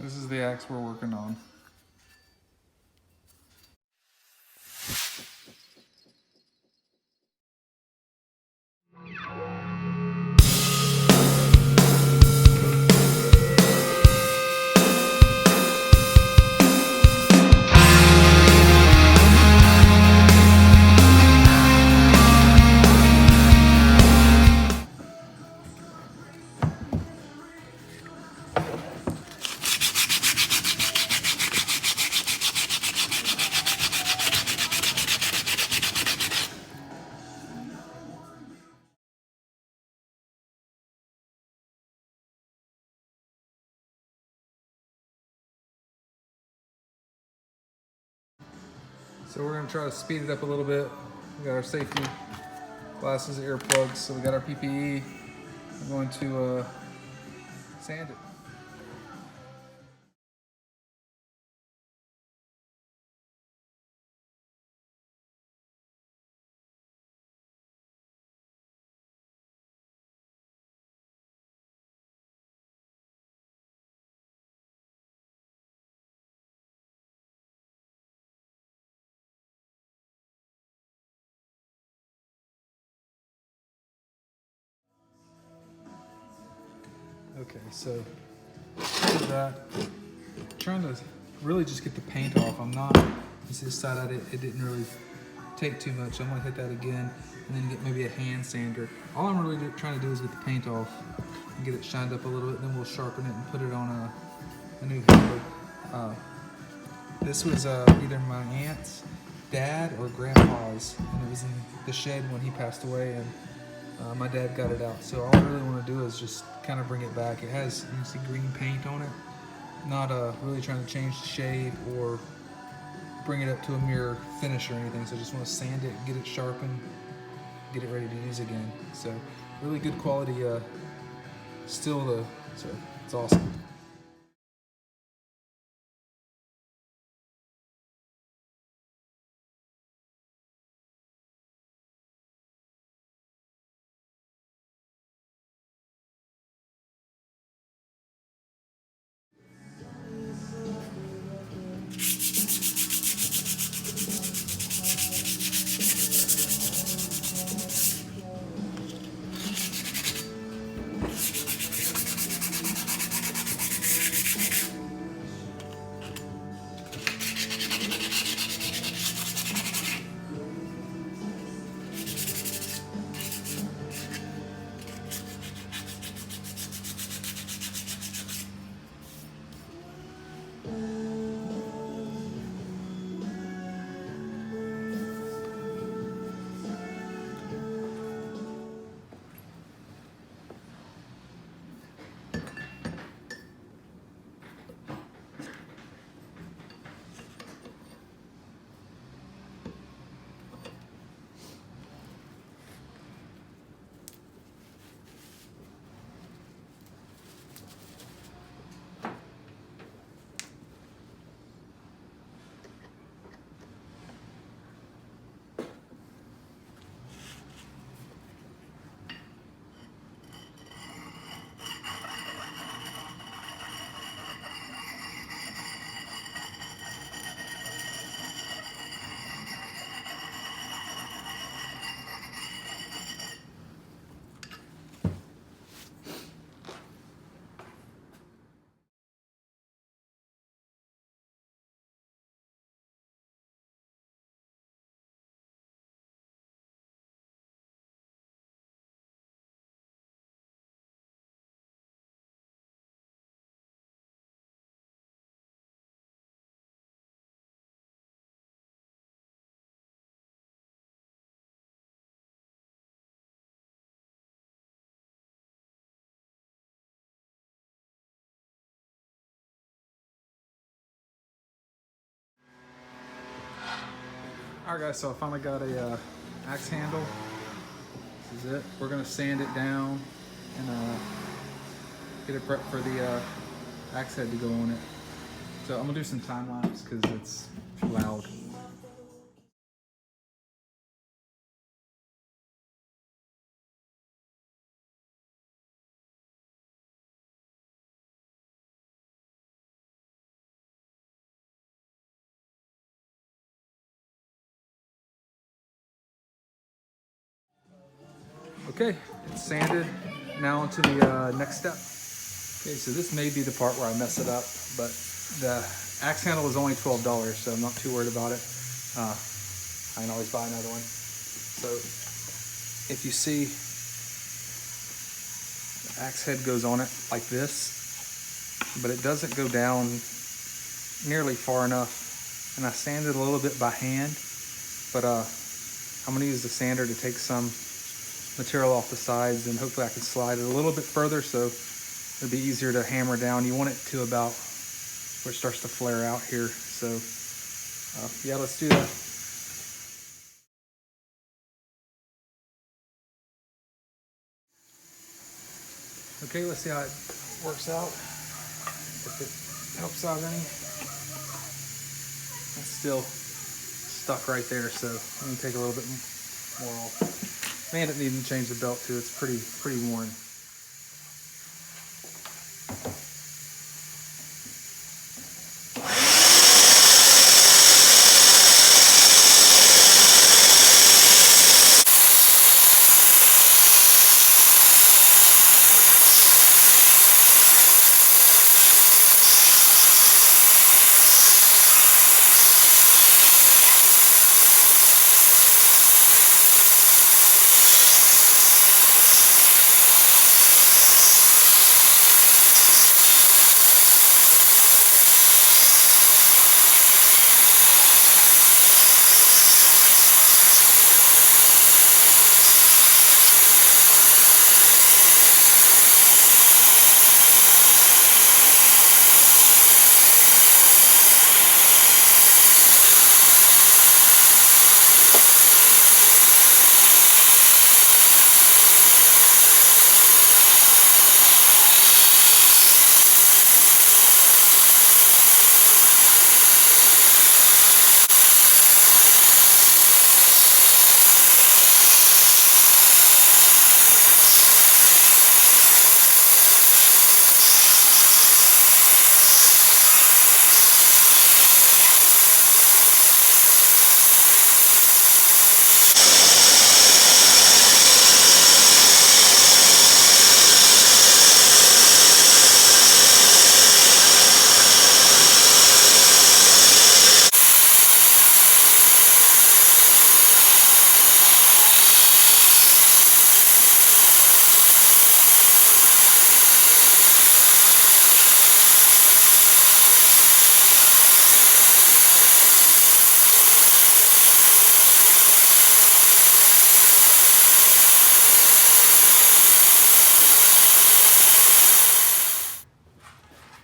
This is the axe we're working on. So we're going to try to speed it up a little bit. We got our safety glasses, earplugs, so we got our PPE. We're going to sand it. Okay, so after that, trying to really just get the paint off. I'm not, this side I did, it didn't really take too much. I'm gonna hit that again and then get maybe a hand sander. All I'm really trying to do is get the paint off and get it shined up a little bit, then we'll sharpen it and put it on a new handle. This was either my aunt's dad or grandpa's, and it was in the shed when he passed away, and my dad got it out. So all I really want to do is just kind of bring it back. It has, you can see, green paint on it. Not really trying to change the shape or bring it up to a mirror finish or anything. So I just want to sand it, get it sharpened, get it ready to use again. So really good quality steel, so it's awesome. Alright guys, so I finally got a axe handle. This is it. We're gonna sand it down and get it prepped for the axe head to go on it. So I'm gonna do some time lapse because it's loud. Okay, it's sanded. Now onto the next step. Okay, so this may be the part where I mess it up, but the axe handle is only $12, so I'm not too worried about it. I can always buy another one. So if you see, the axe head goes on it like this, but it doesn't go down nearly far enough. And I sanded a little bit by hand, but I'm gonna use the sander to take some material off the sides, and hopefully I can slide it a little bit further so it'll be easier to hammer down. You want it to about where it starts to flare out here. So yeah, let's do that. Okay, let's see how it works out. If it helps out any. It's still stuck right there, so I'm gonna take a little bit more off. May end up needing to change the belt too. It's pretty worn.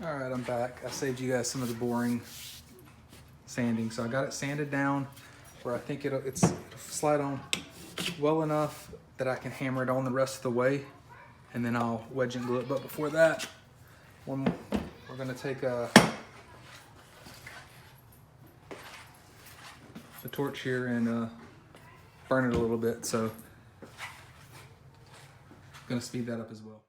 All right, I'm back. I saved you guys some of the boring sanding. So I got it sanded down where I think it'll slide on well enough that I can hammer it on the rest of the way, and then I'll wedge and glue it. But before that, we're gonna take the torch here and burn it a little bit. So I'm gonna speed that up as well.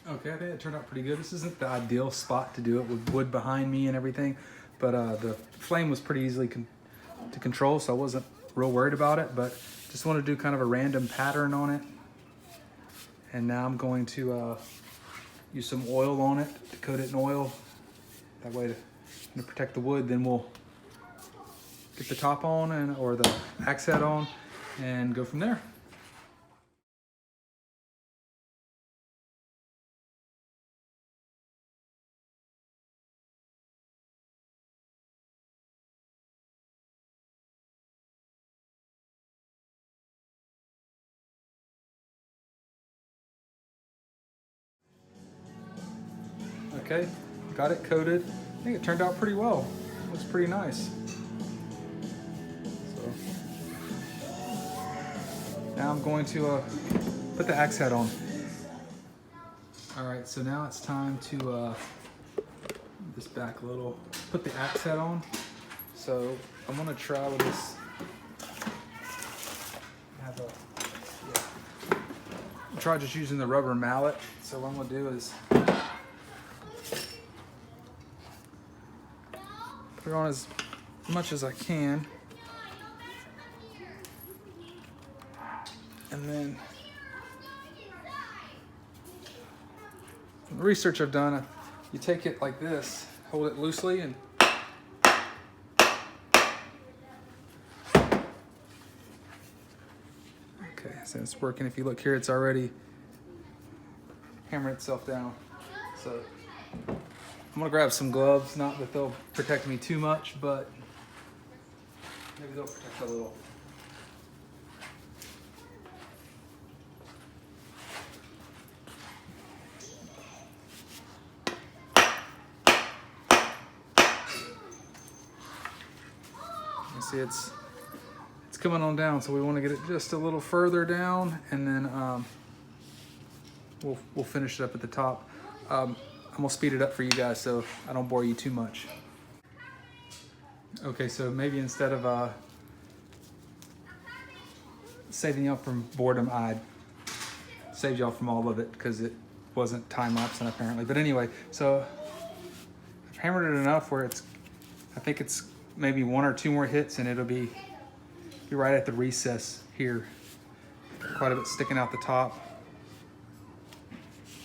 Okay, I think it turned out pretty good. This isn't the ideal spot to do it with wood behind me and everything, but the flame was pretty easily to control, so I wasn't real worried about it, but just want to do kind of a random pattern on it. And now I'm going to use some oil on it to coat it in oil. That way to protect the wood. Then we'll get the top on or the axe head on and go from there. Okay, got it coated. I think it turned out pretty well. It looks pretty nice. So now I'm going to put the axe head on. All right, so now it's time to back a little. Put the axe head on. So I'm gonna try with this. Try just using the rubber mallet. So what I'm gonna do is put it on as much as I can. And then from the research I've done, you take it like this, hold it loosely, and okay, so it's working. If you look here, it's already hammered itself down. So I'm gonna grab some gloves, not that they'll protect me too much, but maybe they'll protect a little. You see it's coming on down, so we want to get it just a little further down, and then we'll finish it up at the top. I'm gonna speed it up for you guys so I don't bore you too much. Okay, so maybe instead of saving y'all from boredom, I saved y'all from all of it because it wasn't time-lapsing apparently. But anyway, so I've hammered it enough where I think it's maybe 1 or 2 more hits and it'll be right at the recess here. Quite a bit sticking out the top,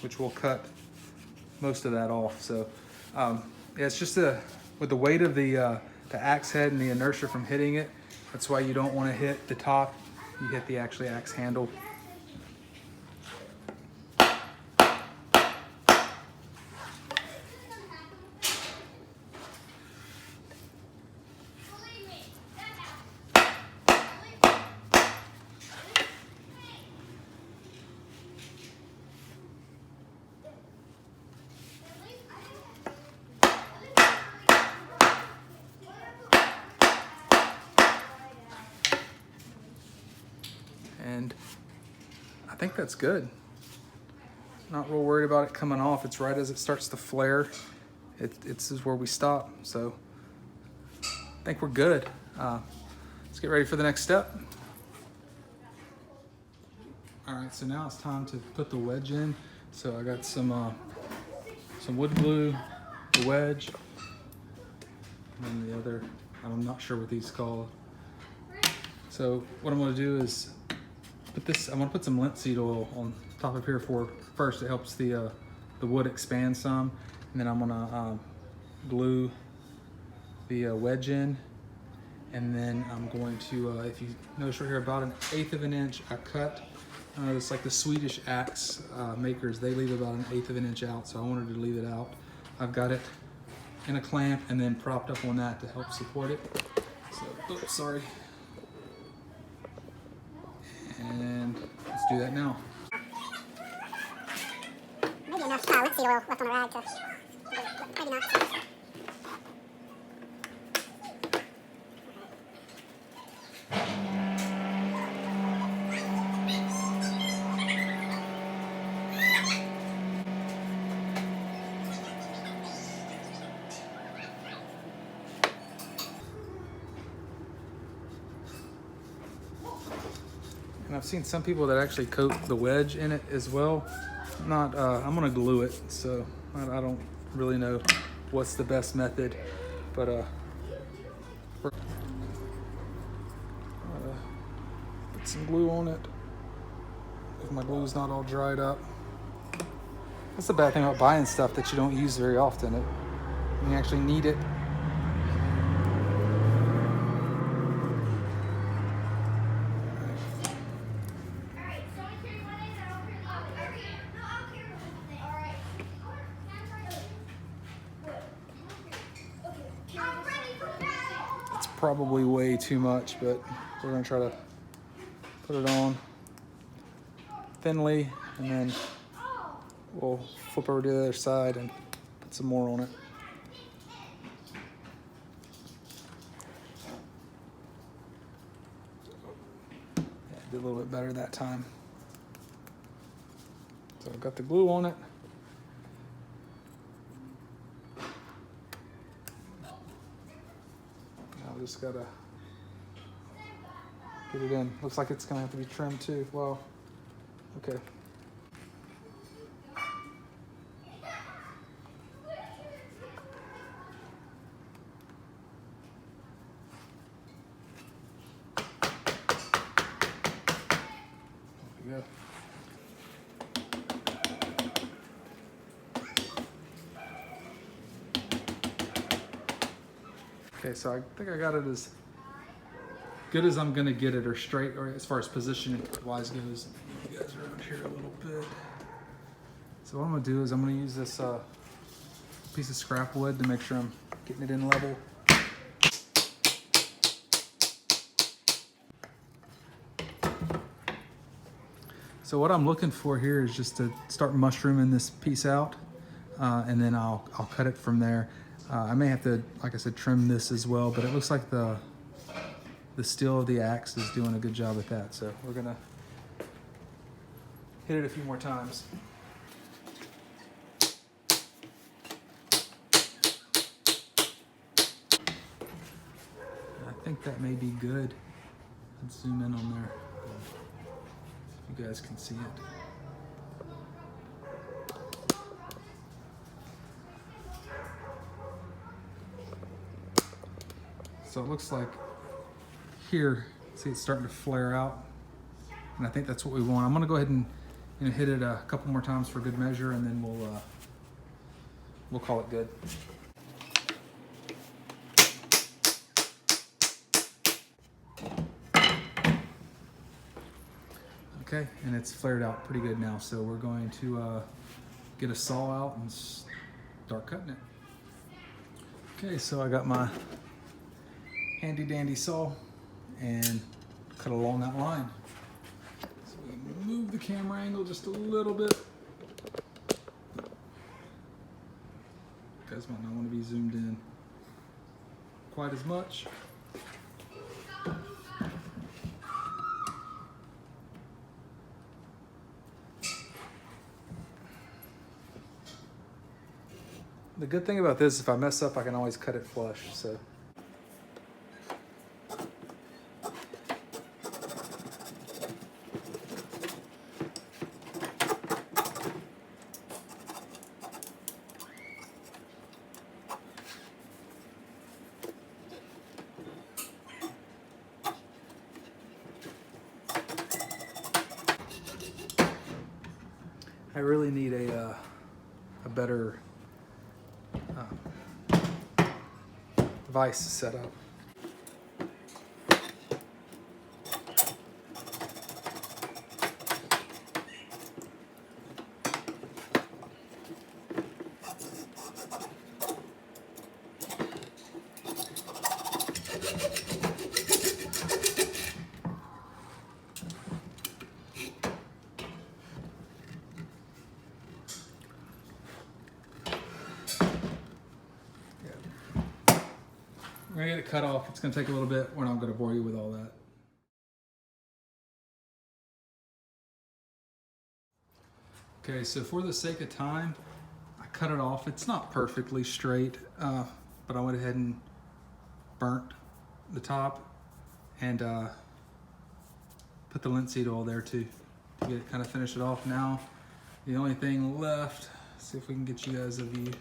which will cut most of that off. So yeah, it's just with the weight of the axe head and the inertia from hitting it, that's why you don't want to hit the top. You hit the actually axe handle. And I think that's good. Not real worried about it coming off. It's right as it starts to flare. It's is where we stop. So I think we're good. Let's get ready for the next step. All right, so now it's time to put the wedge in. So I got some wood glue, the wedge, and the other, I'm not sure what these call. So what I'm gonna do is I'm gonna put some linseed oil on top of here first. It helps the wood expand some, and then I'm gonna glue the wedge in, and then I'm going to, if you notice right here, about 1/8 of an inch I cut. It's like the Swedish axe makers, they leave about 1/8 of an inch out, so I wanted to leave it out. I've got it in a clamp and then propped up on that to help support it. So, oops, sorry. And let's do that now. Maybe enough linseed oil left on the rag to, maybe not. And I've seen some people that actually coat the wedge in it as well. I'm gonna glue it, so I don't really know what's the best method, but put some glue on it if my glue's not all dried up. That's the bad thing about buying stuff that you don't use very often. When you actually need it. Probably way too much, but we're gonna try to put it on thinly, and then we'll flip over to the other side and put some more on it. Yeah, did a little bit better that time. So I've got the glue on it. just gotta get it in. Looks like it's gonna have to be trimmed too. Well, okay. There we go. Okay, so I think I got it as good as I'm gonna get it, or straight, or as far as position wise goes. You guys around here a little bit. So what I'm gonna do is I'm gonna use this piece of scrap wood to make sure I'm getting it in level. So what I'm looking for here is just to start mushrooming this piece out, and then I'll cut it from there. I may have to, like I said, trim this as well, but it looks like the steel of the axe is doing a good job at that. So we're gonna hit it a few more times. I think that may be good. Let's zoom in on there. You guys can see it. So it looks like here, see it's starting to flare out, and I think that's what we want. I'm gonna go ahead and hit it a couple more times for good measure, and then we'll call it good. Okay, and it's flared out pretty good now, so we're going to get a saw out and start cutting it. Okay, so I got my handy dandy saw and cut along that line. So we move the camera angle just a little bit. You guys might not want to be zoomed in quite as much. The good thing about this, if I mess up, I can always cut it flush. So. I really need a better vise setup. We're gonna get it cut off. It's gonna take a little bit. We're not gonna bore you with all that. Okay, so for the sake of time, I cut it off. It's not perfectly straight, but I went ahead and burnt the top and put the linseed oil there too to get it kind of finish it off. Now, the only thing left, see if we can get you guys a view,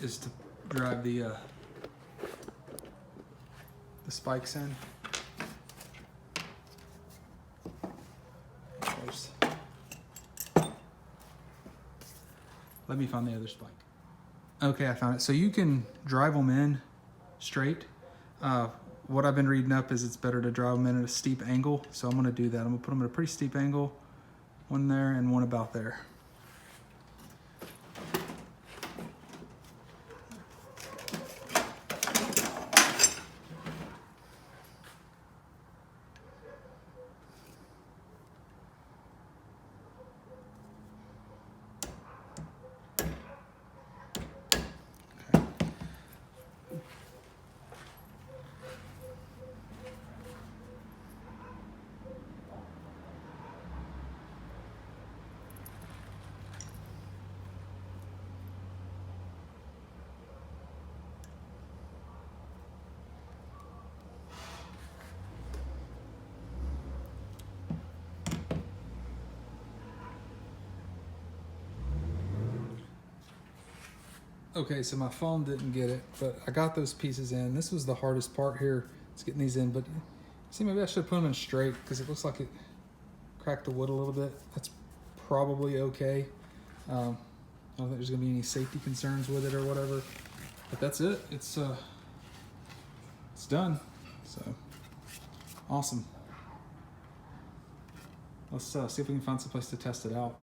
is to drive the spikes in. Let me find the other spike. Okay, I found it. So you can drive them in straight. What I've been reading up is it's better to drive them in at a steep angle. So I'm gonna do that. I'm gonna put them at a pretty steep angle. One there and one about there. Okay, so my phone didn't get it, but I got those pieces in. This was the hardest part here. It's getting these in, but see, maybe I should put them in straight because it looks like it cracked the wood a little bit. That's probably okay. I don't think there's gonna be any safety concerns with it or whatever, but that's it. It's done. So awesome. Let's see if we can find some place to test it out.